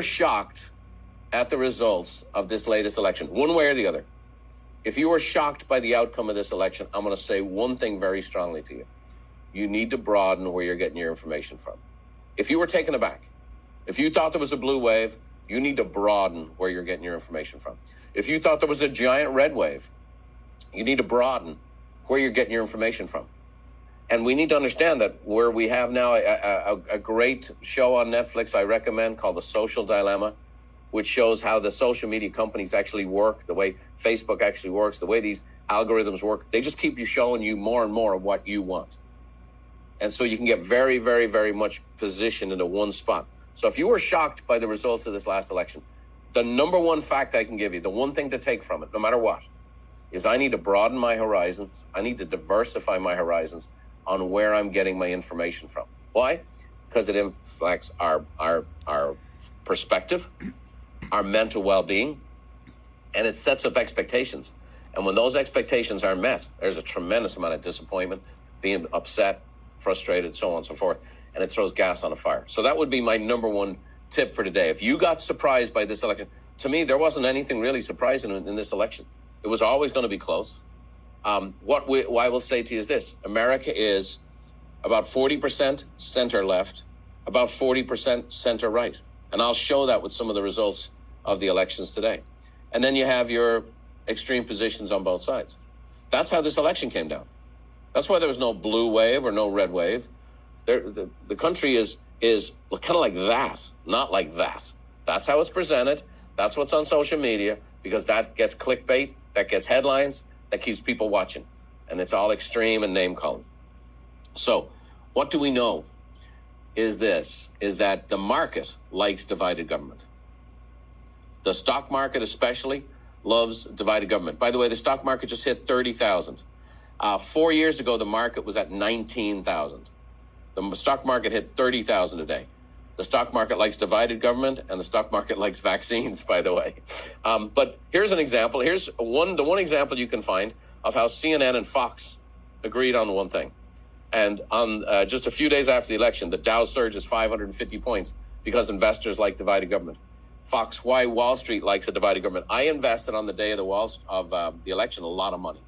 shocked at the results of this latest election, one way or the other, if you were shocked by the outcome of this election, I'm going to say one thing very strongly to you. You need to broaden where you're getting your information from. If you were taken aback, if you thought there was a blue wave, you need to broaden where you're getting your information from. If you thought there was a giant red wave, you need to broaden where you're getting your information from. And we need to understand that where we have now a great show on Netflix I recommend called The Social Dilemma, which shows how the social media companies actually work, the way Facebook actually works, the way these algorithms work. They just keep you showing you more and more of what you want. And so you can get very, very, very much positioned into one spot. So if you were shocked by the results of this last election, the number one fact I can give you, the one thing to take from it, no matter what, is I need to broaden my horizons. I need to diversify my horizons on where I'm getting my information from. Why? Because it inflects our perspective, our mental well-being, and it sets up expectations. And when those expectations aren't met, there's a tremendous amount of disappointment, being upset, frustrated, so on and so forth, and it throws gas on a fire. So that would be my number one tip for today. If you got surprised by this election, to me, there wasn't anything really surprising in this election. It was always going to be close. What I will say to you is this: America is about 40% center left, about 40% center right. And I'll show that with some of the results of the elections today. And then you have your extreme positions on both sides. That's how this election came down. That's why there was no blue wave or no red wave. The country is kind of like that, not like that. That's how it's presented. That's what's on social media, because that gets clickbait, that gets headlines, that keeps people watching. And it's all extreme and name calling. So what do we know is that the market likes divided government. The stock market especially loves divided government. By the way, the stock market just hit 30,000. 4 years ago, the market was at 19,000. The stock market hit 30,000 today. The stock market likes divided government, and the stock market likes vaccines, by the way. But here's an example. Here's the one example you can find of how CNN and Fox agreed on one thing. And on just a few days after the election, the Dow surges 550 points because investors like divided government. Fox, why Wall Street likes a divided government. I invested on the day of the election a lot of money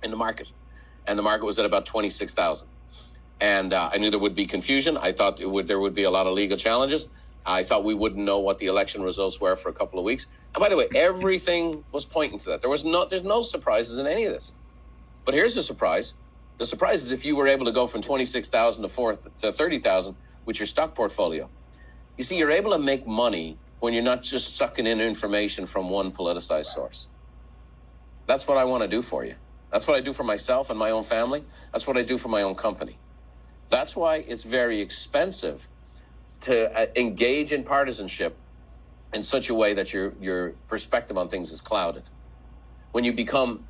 in the market, and the market was at about 26,000. And I knew there would be confusion. I thought there would be a lot of legal challenges. I thought we wouldn't know what the election results were for a couple of weeks. And by the way, everything was pointing to that. There's no surprises in any of this. But here's the surprise. The surprise is if you were able to go from 26,000 to 30,000 with your stock portfolio. You see, you're able to make money when you're not just sucking in information from one politicized source. That's what I want to do for you. That's what I do for myself and my own family. That's what I do for my own company. That's why it's very expensive to engage in partisanship in such a way that your perspective on things is clouded. When you become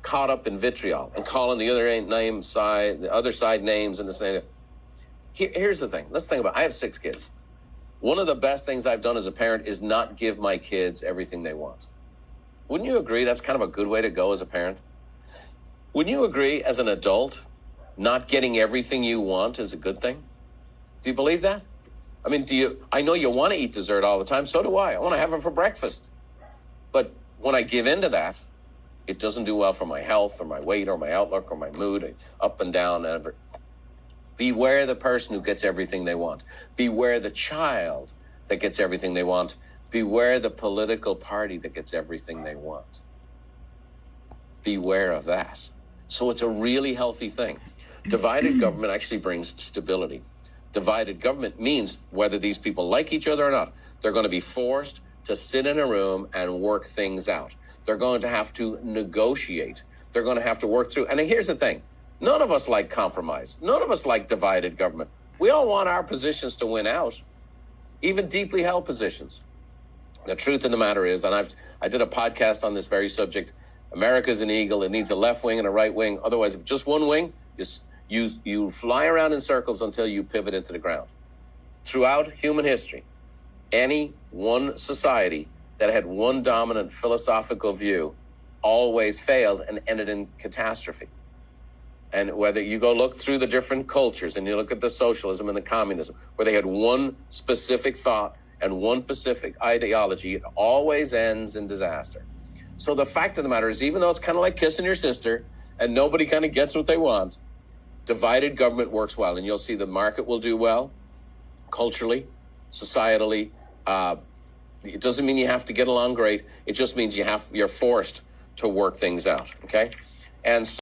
caught up in vitriol and calling the other side names and this thing. Here's the thing. Let's think about it. I have 6 kids. One of the best things I've done as a parent is not give my kids everything they want. Wouldn't you agree that's kind of a good way to go as a parent? Wouldn't you agree as an adult, not getting everything you want is a good thing? Do you believe that? I mean, I know you want to eat dessert all the time. So do I. I want to have it for breakfast. But when I give in to that, it doesn't do well for my health or my weight or my outlook or my mood, up and down. Beware the person who gets everything they want. Beware the child that gets everything they want. Beware the political party that gets everything they want. Beware of that. So it's a really healthy thing. Divided government actually brings stability. Divided government means whether these people like each other or not, they're going to be forced to sit in a room and work things out. They're going to have to negotiate. They're going to have to work through. And here's the thing. None of us like compromise. None of us like divided government. We all want our positions to win out, even deeply held positions. The truth of the matter is, and I did a podcast on this very subject, America's an eagle. It needs a left wing and a right wing. Otherwise, if just one wing, you fly around in circles until you pivot into the ground. Throughout human history, any one society that had one dominant philosophical view always failed and ended in catastrophe. And whether you go look through the different cultures and you look at the socialism and the communism, where they had one specific thought and one Pacific ideology, it always ends in disaster. So the fact of the matter is, even though it's kind of like kissing your sister and nobody kind of gets what they want, divided government works well. And you'll see the market will do well, culturally, societally. It doesn't mean you have to get along great. It just means you're forced to work things out, okay? And